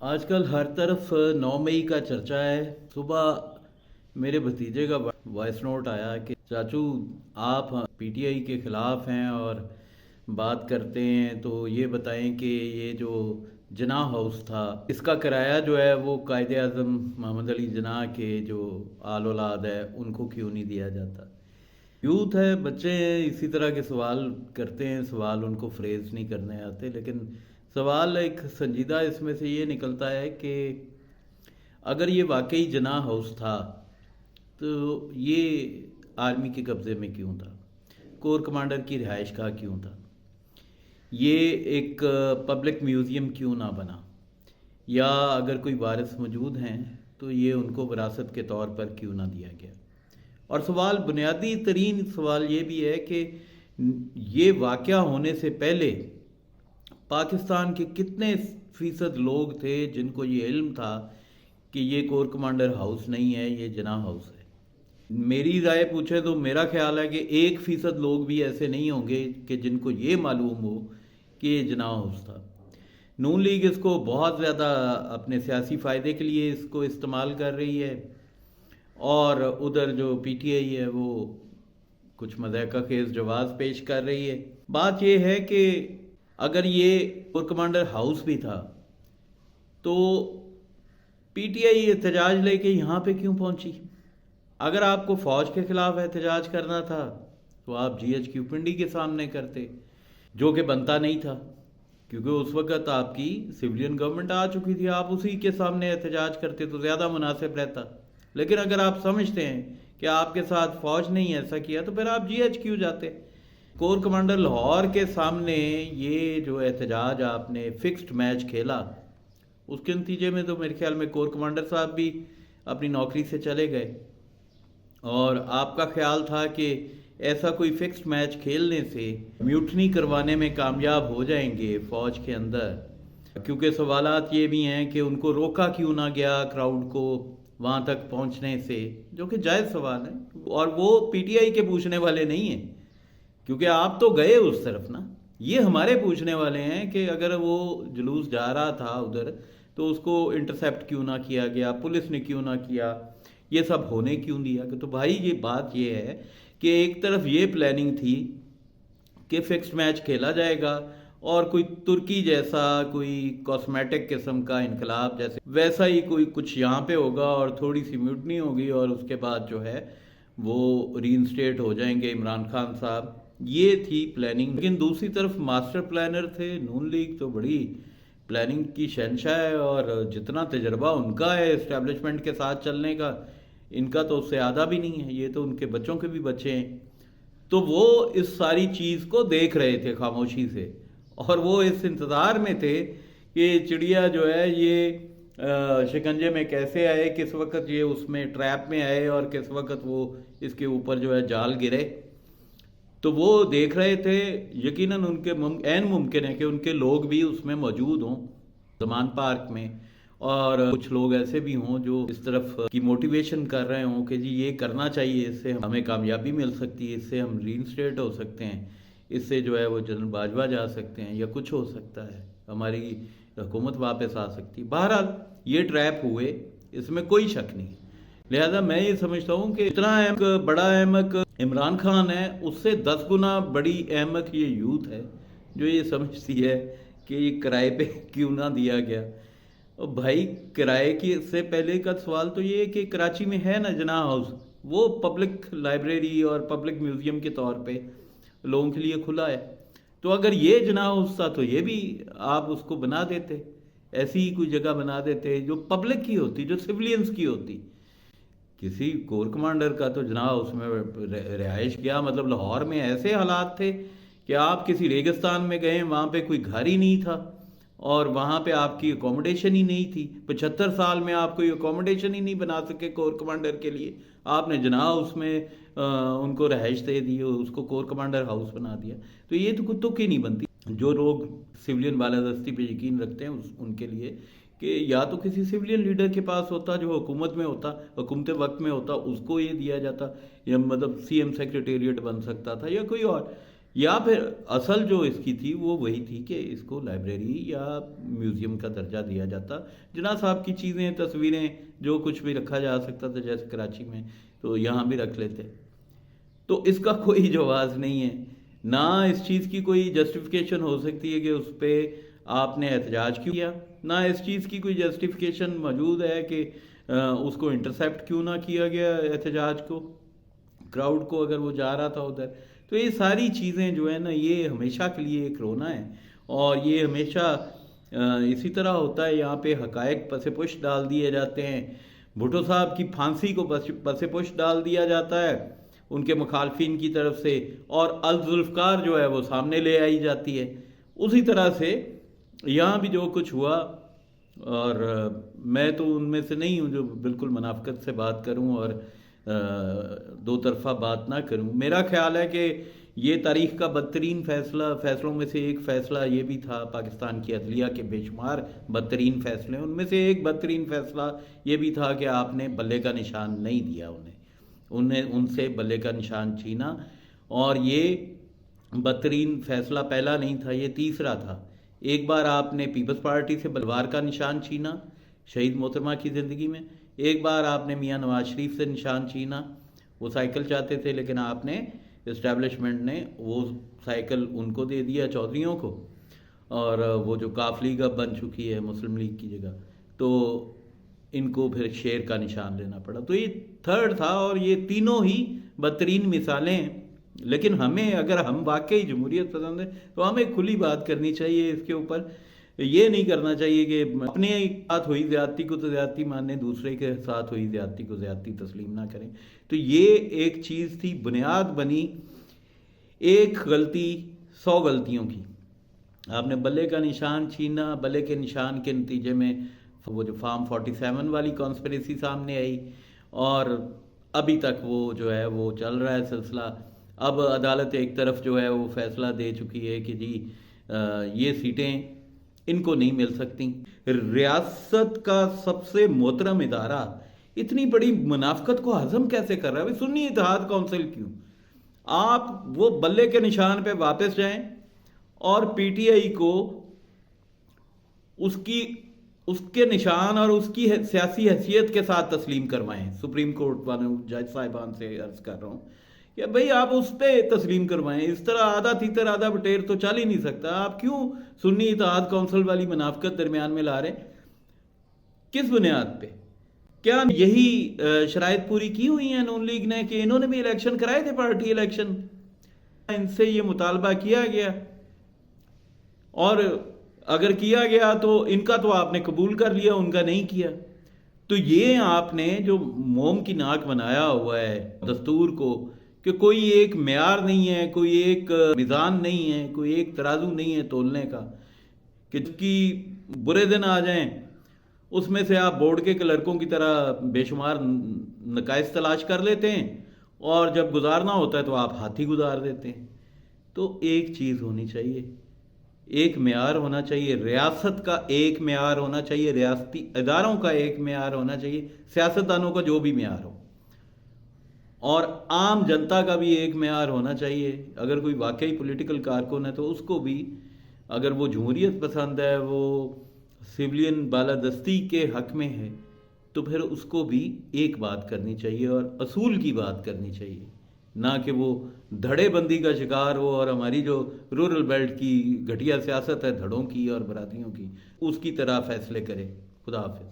آج کل ہر طرف 9 مئی کا چرچا ہے۔ صبح میرے بھتیجے کا وائس نوٹ آیا کہ چاچو آپ پی ٹی آئی کے خلاف ہیں اور بات کرتے ہیں، تو یہ بتائیں کہ یہ جو جناح ہاؤس تھا اس کا کرایہ جو ہے وہ قائد اعظم محمد علی جناح کے جو آل اولاد ہے ان کو کیوں نہیں دیا جاتا؟ یوتھ ہے، بچے ہیں، اسی طرح کے سوال کرتے ہیں، سوال ان کو فریز نہیں کرنے آتے، لیکن سوال ایک سنجیدہ اس میں سے یہ نکلتا ہے کہ اگر یہ واقعی جناح ہاؤس تھا تو یہ آرمی کے قبضے میں کیوں تھا؟ کور کمانڈر کی رہائش گاہ کیوں تھا؟ یہ ایک پبلک میوزیم کیوں نہ بنا؟ یا اگر کوئی وارث موجود ہیں تو یہ ان کو وراثت کے طور پر کیوں نہ دیا گیا؟ اور سوال، بنیادی ترین سوال یہ بھی ہے کہ یہ واقعہ ہونے سے پہلے پاکستان کے کتنے فیصد لوگ تھے جن کو یہ علم تھا کہ یہ کور کمانڈر ہاؤس نہیں ہے، یہ جناح ہاؤس ہے؟ میری رائے پوچھے تو میرا خیال ہے کہ 1% لوگ بھی ایسے نہیں ہوں گے کہ جن کو یہ معلوم ہو کہ یہ جناح ہاؤس تھا۔ نون لیگ اس کو بہت زیادہ اپنے سیاسی فائدے کے لیے اس کو استعمال کر رہی ہے، اور ادھر جو پی ٹی آئی ہے وہ کچھ مضحکہ خیز جواز پیش کر رہی ہے۔ بات یہ ہے کہ اگر یہ کور کمانڈر ہاؤس بھی تھا تو پی ٹی آئی احتجاج لے کے یہاں پہ کیوں پہنچی؟ اگر آپ کو فوج کے خلاف احتجاج کرنا تھا تو آپ جی ایچ کیو پنڈی کے سامنے کرتے، جو کہ بنتا نہیں تھا کیونکہ اس وقت آپ کی سویلین گورنمنٹ آ چکی تھی، آپ اسی کے سامنے احتجاج کرتے تو زیادہ مناسب رہتا۔ لیکن اگر آپ سمجھتے ہیں کہ آپ کے ساتھ فوج نہیں ایسا کیا تو پھر آپ جی ایچ کیو جاتے۔ کور کمانڈر لاہور کے سامنے یہ جو احتجاج آپ نے فکسڈ میچ کھیلا، اس کے نتیجے میں تو میرے خیال میں کور کمانڈر صاحب بھی اپنی نوکری سے چلے گئے، اور آپ کا خیال تھا کہ ایسا کوئی فکسڈ میچ کھیلنے سے میوٹنی کروانے میں کامیاب ہو جائیں گے فوج کے اندر، کیونکہ سوالات یہ بھی ہیں کہ ان کو روکا کیوں نہ گیا کراؤڈ کو وہاں تک پہنچنے سے، جو کہ جائز سوال ہے، اور وہ پی ٹی آئی کے پوچھنے والے نہیں ہیں کیونکہ آپ تو گئے اس طرف نا۔ یہ ہمارے پوچھنے والے ہیں کہ اگر وہ جلوس جا رہا تھا ادھر تو اس کو انٹرسیپٹ کیوں نہ کیا گیا، پولیس نے کیوں نہ کیا، یہ سب ہونے کیوں دیا؟ کہ تو بھائی یہ بات یہ ہے کہ ایک طرف یہ پلاننگ تھی کہ فکسڈ میچ کھیلا جائے گا اور کوئی ترکی جیسا کوئی کاسمیٹک قسم کا انقلاب جیسے ویسا ہی کوئی کچھ یہاں پہ ہوگا اور تھوڑی سی میوٹنی ہوگی اور اس کے بعد جو ہے وہ ری انسٹیٹ ہو جائیں گے عمران خان صاحب۔ یہ تھی پلاننگ۔ لیکن دوسری طرف ماسٹر پلانر تھے نون لیگ، تو بڑی پلاننگ کی شہنشاہ ہے، اور جتنا تجربہ ان کا ہے اسٹیبلشمنٹ کے ساتھ چلنے کا، ان کا تو اس سے آدھا بھی نہیں ہے، یہ تو ان کے بچوں کے بھی بچے ہیں۔ تو وہ اس ساری چیز کو دیکھ رہے تھے خاموشی سے، اور وہ اس انتظار میں تھے کہ چڑیا جو ہے یہ شکنجے میں کیسے آئے، کس وقت یہ اس میں ٹریپ میں آئے اور کس وقت وہ اس کے اوپر جو ہے جال گرے، تو وہ دیکھ رہے تھے۔ یقیناً ان کے عین ممکن ہے کہ ان کے لوگ بھی اس میں موجود ہوں زمان پارک میں، اور کچھ لوگ ایسے بھی ہوں جو اس طرف کی موٹیویشن کر رہے ہوں کہ جی یہ کرنا چاہیے، اس سے ہمیں کامیابی مل سکتی ہے، اس سے ہم ری انسٹیٹ ہو سکتے ہیں، اس سے جو ہے وہ جنرل باجوہ جا سکتے ہیں، یا کچھ ہو سکتا ہے، ہماری حکومت واپس آ سکتی۔ بہرحال یہ ٹریپ ہوئے، اس میں کوئی شک نہیں۔ لہذا میں یہ سمجھتا ہوں کہ اتنا بڑا احمق عمران خان ہے، اس سے 10 گنا بڑی احمق یہ یوتھ ہے جو یہ سمجھتی ہے کہ یہ کرائے پہ کیوں نہ دیا گیا۔ اور بھائی کرائے کی سے پہلے کا سوال تو یہ ہے کہ کراچی میں ہے نا جناح ہاؤس، وہ پبلک لائبریری اور پبلک میوزیم کے طور پہ لوگوں کے لیے کھلا ہے، تو اگر یہ جناح ہاؤس تھا تو یہ بھی آپ اس کو بنا دیتے، ایسی ہی کوئی جگہ بنا دیتے جو پبلک کی ہوتی، جو سویلینز کی ہوتی۔ کسی کور کمانڈر کا تو جناح اس میں رہائش کیا، مطلب لاہور میں ایسے حالات تھے کہ آپ کسی ریگستان میں گئے، وہاں پہ کوئی گھر ہی نہیں تھا، اور وہاں پہ آپ کی اکوموڈیشن ہی نہیں تھی۔ 75 سال میں آپ کوئی اکوموڈیشن ہی نہیں بنا سکے کور کمانڈر کے لیے، آپ نے جناح ہاؤس میں ان کو رہائش دے دی، اس کو کور کمانڈر ہاؤس بنا دیا۔ تو یہ تو کتوں کی نہیں بنتی۔ جو لوگ سویلین بالادستی پہ یقین رکھتے ہیں ان کے لیے کہ یا تو کسی سویلین لیڈر کے پاس ہوتا جو حکومت میں ہوتا، حکومت وقت میں ہوتا، اس کو یہ دیا جاتا، یا مطلب سی ایم سیکریٹریٹ بن سکتا تھا یا کوئی اور، یا پھر اصل جو اس کی تھی وہ وہی تھی کہ اس کو لائبریری یا میوزیم کا درجہ دیا جاتا، جناح صاحب کی چیزیں، تصویریں، جو کچھ بھی رکھا جا سکتا تھا جیسے کراچی میں تو یہاں بھی رکھ لیتے. تو اس کا کوئی جواز نہیں ہے، نہ اس چیز کی کوئی جسٹیفیکیشن ہو سکتی ہے کہ اس پہ آپ نے احتجاج کیوں کیا، نہ اس چیز کی کوئی جسٹیفیکیشن موجود ہے کہ اس کو انٹرسیپٹ کیوں نہ کیا گیا احتجاج کو، کراؤڈ کو، اگر وہ جا رہا تھا ادھر. تو یہ ساری چیزیں جو ہے نا یہ ہمیشہ کے لیے ایک رونا ہے، اور یہ ہمیشہ اسی طرح ہوتا ہے. یہاں پہ حقائق پس پش ڈال دیے جاتے ہیں. بھٹو صاحب کی پھانسی کو پس پش ڈال دیا جاتا ہے ان کے مخالفین کی طرف سے، اور الذوالفقار جو ہے وہ سامنے لے آئی جاتی ہے. اسی طرح سے یہاں بھی جو کچھ ہوا، اور میں تو ان میں سے نہیں ہوں جو بالکل منافقت سے بات کروں اور دو طرفہ بات نہ کروں. میرا خیال ہے کہ یہ تاریخ کا بدترین فیصلوں میں سے ایک فیصلہ یہ بھی تھا. پاکستان کی عدلیہ کے بے شمار بدترین فیصلے، ان میں سے ایک بدترین فیصلہ یہ بھی تھا کہ آپ نے بلے کا نشان نہیں دیا انہیں ان سے بلے کا نشان چھینا. اور یہ بدترین فیصلہ پہلا نہیں تھا، یہ تیسرا تھا. ایک بار آپ نے پیپلز پارٹی سے بلوار کا نشان چھینا شہید محترمہ کی زندگی میں، ایک بار آپ نے میاں نواز شریف سے نشان چھینا. وہ سائیکل چاہتے تھے لیکن آپ نے اسٹیبلشمنٹ نے وہ سائیکل ان کو دے دیا، چودھریوں کو، اور وہ جو کاف لیگ اب بن چکی ہے مسلم لیگ کی جگہ، تو ان کو پھر شیر کا نشان لینا پڑا. تو یہ تھرڈ تھا، اور یہ تینوں ہی بدترین مثالیں ہیں. لیکن ہمیں، اگر ہم واقعی جمہوریت پسند ہیں تو ہمیں کھلی بات کرنی چاہیے اس کے اوپر. یہ نہیں کرنا چاہیے کہ اپنے ساتھ ہوئی زیادتی کو تو زیادتی مانیں، دوسرے کے ساتھ ہوئی زیادتی کو زیادتی تسلیم نہ کریں. تو یہ ایک چیز تھی، بنیاد بنی ایک غلطی 100 غلطیوں کی. آپ نے بلے کا نشان چھینا، بلے کے نشان کے نتیجے میں وہ جو فارم 47 والی کانسپریسی سامنے آئی، اور ابھی تک وہ جو ہے وہ چل رہا ہے سلسلہ. اب عدالت ایک طرف جو ہے وہ فیصلہ دے چکی ہے کہ جی یہ سیٹیں ان کو نہیں مل سکتی. ریاست کا سب سے محترم ادارہ اتنی بڑی منافقت کو ہضم کیسے کر رہا ہے؟ سنی اتحاد کونسل کیوں؟ آپ وہ بلے کے نشان پہ واپس جائیں اور پی ٹی آئی کو اس کے نشان اور اس کی سیاسی حیثیت کے ساتھ تسلیم کروائیں. سپریم کورٹ والوں جج صاحبان سے عرض کر رہا ہوں کہ بھئی آپ اس پہ تسلیم کروائیں. اس طرح آدھا تیتر آدھا بٹیر تو چل ہی نہیں سکتا. آپ کیوں سنی اتحاد کونسل والی منافقت درمیان میں لا رہے ہیں؟ کس بنیاد پہ؟ کیا یہی شرائط پوری کی ہوئی ہیں نون لیگ نے کہ انہوں نے بھی الیکشن کرائے تھے، پارٹی الیکشن؟ ان سے یہ مطالبہ کیا گیا، اور اگر کیا گیا تو ان کا تو آپ نے قبول کر لیا، ان کا نہیں کیا. تو یہ آپ نے جو موم کی ناک بنایا ہوا ہے دستور کو، کہ کوئی ایک معیار نہیں ہے، کوئی ایک میزان نہیں ہے، کوئی ایک ترازو نہیں ہے تولنے کا، کہ کی برے دن آ جائیں اس میں سے آپ بورڈ کے کلرکوں کی طرح بے شمار نقائص تلاش کر لیتے ہیں، اور جب گزارنا ہوتا ہے تو آپ ہاتھی گزار دیتے ہیں. تو ایک چیز ہونی چاہیے، ایک معیار ہونا چاہیے. ریاست کا ایک معیار ہونا چاہیے، ریاستی اداروں کا ایک معیار ہونا چاہیے، سیاستدانوں کا جو بھی معیار ہو، اور عام جنتا کا بھی ایک معیار ہونا چاہیے. اگر کوئی واقعی پولیٹیکل کارکن ہے تو اس کو بھی، اگر وہ جمہوریت پسند ہے، وہ سویلین بالادستی کے حق میں ہے، تو پھر اس کو بھی ایک بات کرنی چاہیے اور اصول کی بات کرنی چاہیے، نہ کہ وہ دھڑے بندی کا شکار ہو اور ہماری جو رورل بیلٹ کی گھٹیا سیاست ہے دھڑوں کی اور برادریوں کی، اس کی طرح فیصلے کرے. خدا حافظ.